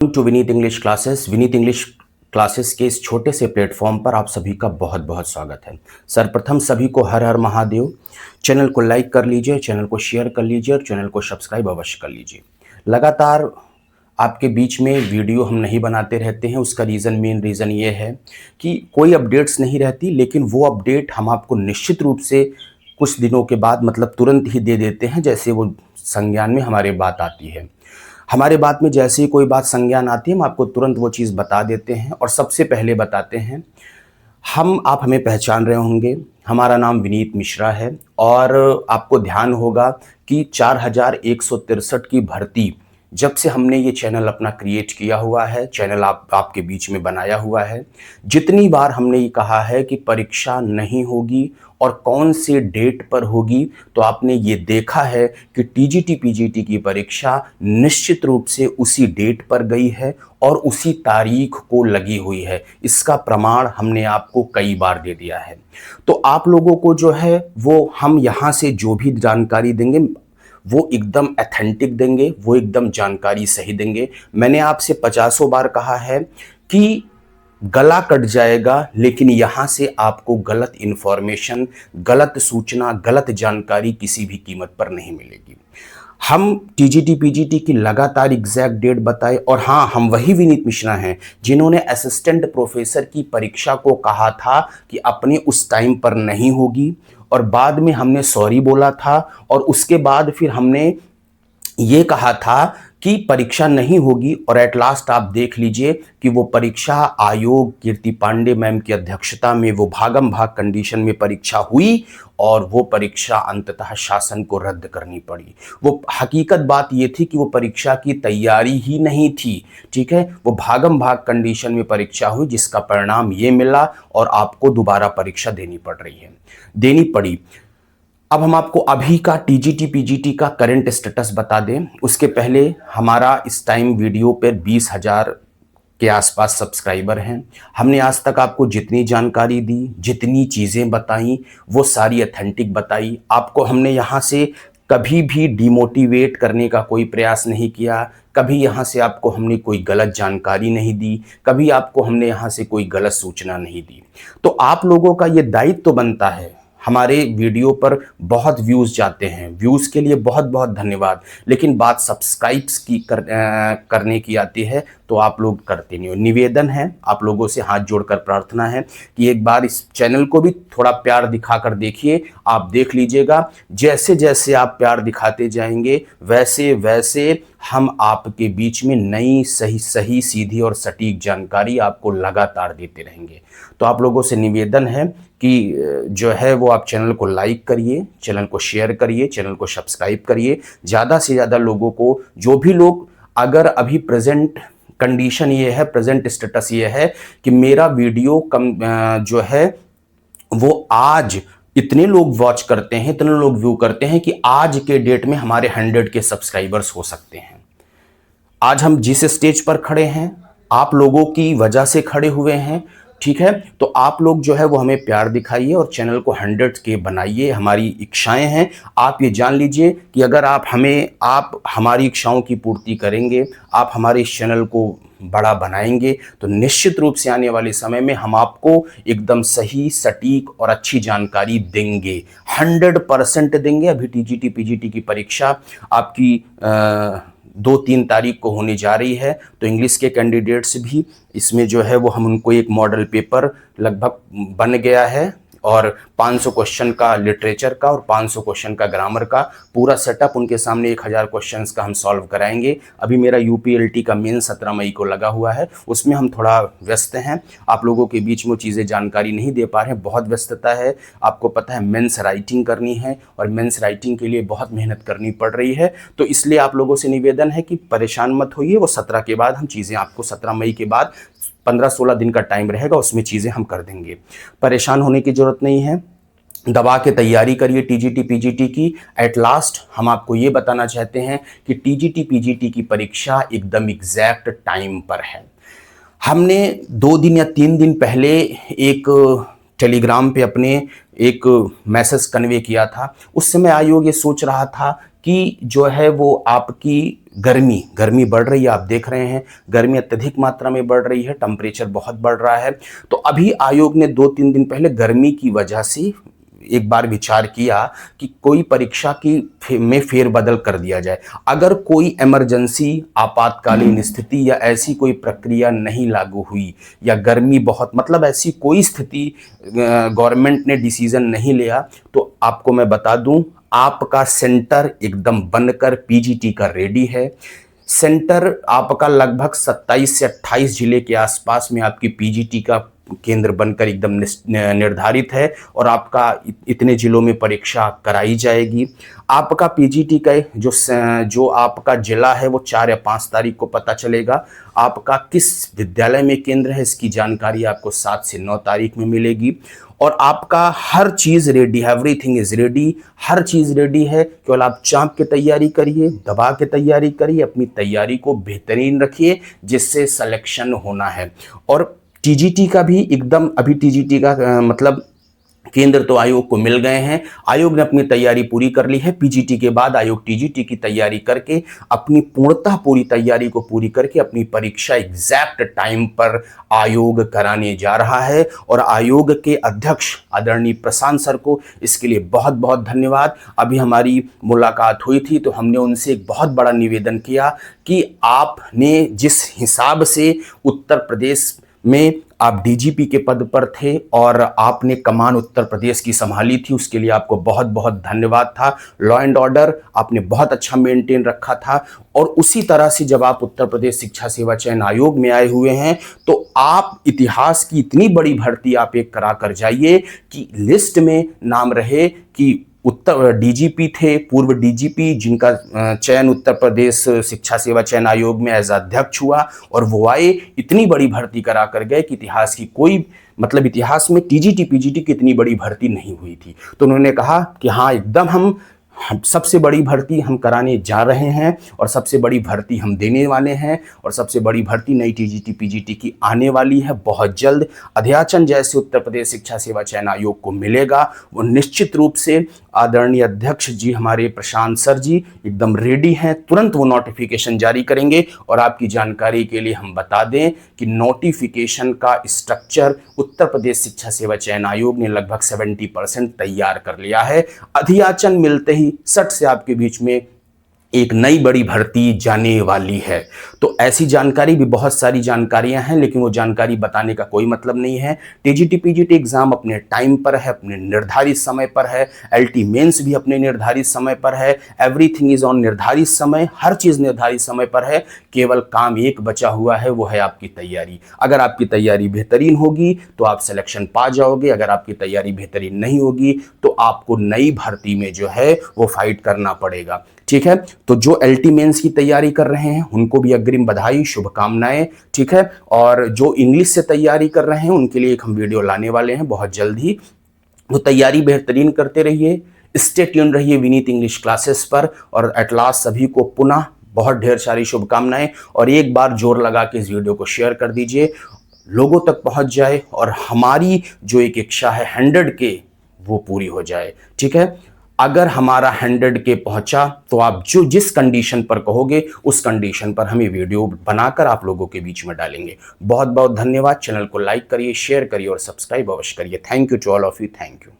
To Vineet English classes. Vineet English classes के इस छोटे से प्लेटफॉर्म पर आप सभी का बहुत बहुत स्वागत है। सर्वप्रथम सभी को हर हर महादेव। चैनल को लाइक कर लीजिए, चैनल को शेयर कर लीजिए और चैनल को सब्सक्राइब अवश्य कर लीजिए। लगातार आपके बीच में वीडियो हम नहीं बनाते रहते हैं। उसका मेन रीज़न ये है कि कोई अपडेट्स नहीं रहती, लेकिन वो अपडेट हम आपको निश्चित रूप से कुछ दिनों के बाद मतलब तुरंत ही दे देते हैं। जैसे वो संज्ञान में हमारे बात आती है, हमारे बात में जैसे ही कोई बात संज्ञान आती है, हम आपको तुरंत वो चीज़ बता देते हैं और सबसे पहले बताते हैं। आप हमें पहचान रहे होंगे, हमारा नाम विनीत मिश्रा है और आपको ध्यान होगा कि 4163 की भर्ती जब से हमने ये चैनल अपना क्रिएट किया हुआ है, चैनल आपके बीच में बनाया हुआ है, जितनी बार हमने ये कहा है कि परीक्षा नहीं होगी और कौन से डेट पर होगी, तो आपने ये देखा है कि टीजीटी पीजीटी की परीक्षा निश्चित रूप से उसी डेट पर गई है और उसी तारीख को लगी हुई है। इसका प्रमाण हमने आपको कई बार दे दिया है। तो आप लोगों को जो है वो हम यहाँ से जो भी जानकारी देंगे वो एकदम ऑथेंटिक देंगे, वो एकदम जानकारी सही देंगे। मैंने आपसे 50 बार कहा है कि गला कट जाएगा, लेकिन यहाँ से आपको गलत इन्फॉर्मेशन, गलत सूचना, गलत जानकारी किसी भी कीमत पर नहीं मिलेगी। हम टीजीटी पीजीटी की लगातार एग्जैक्ट डेट बताए और हाँ, हम वही विनीत मिश्रा हैं जिन्होंने असिस्टेंट प्रोफेसर की परीक्षा को कहा था कि अपने उस टाइम पर नहीं होगी और बाद में हमने सॉरी बोला था और उसके बाद फिर हमने ये कहा था कि परीक्षा नहीं होगी और एट लास्ट आप देख लीजिए कि वो परीक्षा आयोग कीर्ति पांडे मैम की अध्यक्षता में वो भागम भाग कंडीशन में परीक्षा हुई और वो परीक्षा अंततः शासन को रद्द करनी पड़ी। वो हकीकत बात ये थी कि वो परीक्षा की तैयारी ही नहीं थी, ठीक है। वो भागम भाग कंडीशन में परीक्षा हुई जिसका परिणाम ये मिला और आपको दोबारा परीक्षा देनी पड़ी। अब हम आपको अभी का टीजीटी पीजीटी का करंट स्टेटस बता दें। उसके पहले हमारा इस टाइम वीडियो पर 20,000 के आसपास सब्सक्राइबर हैं। हमने आज तक आपको जितनी जानकारी दी, जितनी चीज़ें बताई, वो सारी ऑथेंटिक बताई। आपको हमने यहाँ से कभी भी डिमोटिवेट करने का कोई प्रयास नहीं किया, कभी यहाँ से आपको हमने कोई गलत जानकारी नहीं दी, कभी आपको हमने यहाँ से कोई गलत सूचना नहीं दी। तो आप लोगों का ये दायित्व तो बनता है। हमारे वीडियो पर बहुत व्यूज़ जाते हैं, व्यूज़ के लिए बहुत बहुत धन्यवाद, लेकिन बात सब्सक्राइब्स की करने की आती है तो आप लोग करते नहीं हो। निवेदन है, आप लोगों से हाथ जोड़कर प्रार्थना है कि एक बार इस चैनल को भी थोड़ा प्यार दिखाकर देखिए। आप देख लीजिएगा, जैसे जैसे आप प्यार दिखाते जाएंगे वैसे वैसे हम आपके बीच में नई सही सीधी और सटीक जानकारी आपको लगातार देते रहेंगे। तो आप लोगों से निवेदन है कि जो है वो आप चैनल को लाइक करिए, चैनल को शेयर करिए, चैनल को सब्सक्राइब करिए। ज़्यादा से ज़्यादा लोगों को, जो भी लोग, अगर अभी प्रेजेंट कंडीशन ये है, प्रेजेंट स्टेटस ये है कि मेरा वीडियो जो है वो आज इतने लोग वॉच करते हैं, इतने लोग व्यू करते हैं कि आज के डेट में हमारे 100 के सब्सक्राइबर्स हो सकते हैं। आज हम जिस स्टेज पर खड़े हैं आप लोगों की वजह से खड़े हुए हैं, ठीक है। तो आप लोग जो है वो हमें प्यार दिखाइए और चैनल को 100 के बनाइए। हमारी इच्छाएं हैं। आप ये जान लीजिए कि अगर आप हमारी इच्छाओं की पूर्ति करेंगे, आप हमारे इस चैनल को बड़ा बनाएंगे, तो निश्चित रूप से आने वाले समय में हम आपको एकदम सही, सटीक और अच्छी जानकारी देंगे, 100% देंगे। अभी टीजीटी पीजीटी की परीक्षा आपकी 2-3 तारीख को होने जा रही है, तो इंग्लिश के कैंडिडेट्स भी इसमें जो है वो हम उनको एक मॉडल पेपर लगभग बन गया है और 500 क्वेश्चन का लिटरेचर का और 500 क्वेश्चन का ग्रामर का पूरा सेटअप उनके सामने 1000 क्वेश्चंस का हम सॉल्व कराएंगे। अभी मेरा यूपीएलटी का मेन 17 मई को लगा हुआ है, उसमें हम थोड़ा व्यस्त हैं। आप लोगों के बीच में वो चीज़ें जानकारी नहीं दे पा रहे हैं, बहुत व्यस्तता है। आपको पता है मेंस राइटिंग करनी है और मेंस राइटिंग के लिए बहुत मेहनत करनी पड़ रही है। तो इसलिए आप लोगों से निवेदन है कि परेशान मत होइए। वो 17 के बाद हम चीज़ें आपको 17 मई के बाद 15-16 दिन का टाइम रहेगा, उसमें चीज़ें हम कर देंगे। परेशान होने की ज़रूरत नहीं है, दबा के तैयारी करिए टीजीटी पीजीटी की। एट लास्ट हम आपको ये बताना चाहते हैं कि टीजीटी पीजीटी की परीक्षा एकदम एग्जैक्ट टाइम पर है। हमने 2 दिन या 3 दिन पहले एक टेलीग्राम पे अपने एक मैसेज कन्वे किया था। उस समय आयोग ये सोच रहा था कि जो है वो आपकी गर्मी गर्मी बढ़ रही है, आप देख रहे हैं गर्मी अत्यधिक मात्रा में बढ़ रही है, टेम्परेचर बहुत बढ़ रहा है। तो अभी आयोग ने 2-3 दिन पहले गर्मी की वजह से एक बार विचार किया कि कोई परीक्षा की में फेरबदल कर दिया जाए। अगर कोई इमरजेंसी आपातकालीन स्थिति या ऐसी कोई प्रक्रिया नहीं लागू हुई या गर्मी बहुत मतलब ऐसी कोई स्थिति गवर्नमेंट ने डिसीजन नहीं लिया, तो आपको मैं बता दूं आपका सेंटर एकदम बनकर पीजीटी का रेडी है। सेंटर आपका लगभग 27 से 28 जिले के आसपास में आपकी पीजीटी का केंद्र बनकर एकदम निर्धारित है और आपका इतने जिलों में परीक्षा कराई जाएगी। आपका पीजीटी का जो आपका जिला है वो 4 या 5 तारीख को पता चलेगा। आपका किस विद्यालय में केंद्र है इसकी जानकारी आपको 7 से 9 तारीख में मिलेगी। और आपका हर चीज़ रेडी है, everything is ready, her cheese ready है। केवल आप चाँप के तैयारी करिए, दबा के तैयारी करिए, अपनी तैयारी को बेहतरीन रखिए जिससे सिलेक्शन होना है। और टीजीटी का भी एकदम अभी टीजीटी का मतलब केंद्र तो आयोग को मिल गए हैं, आयोग ने अपनी तैयारी पूरी कर ली है। पीजीटी के बाद आयोग टीजीटी की तैयारी करके अपनी पूर्णतः पूरी तैयारी को पूरी करके अपनी परीक्षा एग्जैक्ट टाइम पर आयोग कराने जा रहा है। और आयोग के अध्यक्ष आदरणीय प्रशांत सर को इसके लिए बहुत बहुत धन्यवाद। अभी हमारी मुलाकात हुई थी तो हमने उनसे एक बहुत बड़ा निवेदन किया कि आपने जिस हिसाब से उत्तर प्रदेश में आप डीजीपी के पद पर थे और आपने कमान उत्तर प्रदेश की संभाली थी, उसके लिए आपको बहुत बहुत धन्यवाद था। लॉ एंड ऑर्डर आपने बहुत अच्छा मेंटेन रखा था। और उसी तरह से जब आप उत्तर प्रदेश शिक्षा सेवा चयन आयोग में आए हुए हैं तो आप इतिहास की इतनी बड़ी भर्ती आप एक करा कर जाइए कि लिस्ट में नाम रहे कि उत्तर डीजीपी थे, पूर्व डीजीपी जिनका चयन उत्तर प्रदेश शिक्षा सेवा चयन आयोग में एज अध्यक्ष हुआ और वो आए इतनी बड़ी भर्ती करा कर गए कि इतिहास की कोई मतलब इतिहास में टीजीटी पीजीटी की इतनी बड़ी भर्ती नहीं हुई थी। तो उन्होंने कहा कि हाँ एकदम हम सबसे बड़ी भर्ती हम कराने जा रहे हैं और सबसे बड़ी भर्ती हम देने वाले हैं और सबसे बड़ी भर्ती नई टीजीटी पीजीटी की आने वाली है बहुत जल्द। अध्याचन जैसे उत्तर प्रदेश शिक्षा सेवा चयन आयोग को मिलेगा वो निश्चित रूप से आदरणीय अध्यक्ष जी हमारे प्रशांत सर जी एकदम रेडी हैं, तुरंत वो नोटिफिकेशन जारी करेंगे। और आपकी जानकारी के लिए हम बता दें कि नोटिफिकेशन का स्ट्रक्चर उत्तर प्रदेश शिक्षा सेवा चयन आयोग ने लगभग 70% तैयार कर लिया है। अध्याचन मिलते ही सट से आपके बीच में एक नई बड़ी भर्ती जाने वाली है। तो ऐसी जानकारी भी बहुत सारी जानकारियां हैं लेकिन वो जानकारी बताने का कोई मतलब नहीं है। टीजीटी पीजीटी एग्जाम अपने टाइम पर है, अपने निर्धारित समय पर है। एलटी मेंस भी अपने निर्धारित समय पर है। एवरीथिंग इज ऑन निर्धारित समय, हर चीज निर्धारित समय पर है। केवल काम एक बचा हुआ है वो है आपकी तैयारी। अगर आपकी तैयारी बेहतरीन होगी तो आप सिलेक्शन पा जाओगे, अगर आपकी तैयारी बेहतरीन नहीं होगी तो आपको नई भर्ती में जो है वो फाइट करना पड़ेगा। ठीक है, तो जो एलटी मेंस की तैयारी कर रहे हैं उनको भी अग्रिम बधाई शुभकामनाएं। ठीक है, और जो इंग्लिश से तैयारी कर रहे हैं उनके लिए एक हम वीडियो लाने वाले हैं बहुत जल्द ही। वो तैयारी बेहतरीन करते रहिए, स्टे ट्यून रहिए विनीत इंग्लिश क्लासेस पर। और एट लास्ट सभी को पुनः बहुत ढेर सारी शुभकामनाएं। और एक बार जोर लगा के इस वीडियो को शेयर कर दीजिए, लोगों तक पहुंच जाए और हमारी जो एक इच्छा है 100K वो पूरी हो जाए। ठीक है, अगर हमारा 100K पहुंचा तो आप जो जिस कंडीशन पर कहोगे उस कंडीशन पर हमें वीडियो बनाकर आप लोगों के बीच में डालेंगे। बहुत बहुत धन्यवाद। चैनल को लाइक करिए, शेयर करिए और सब्सक्राइब अवश्य करिए। Thank you to all of you. Thank you.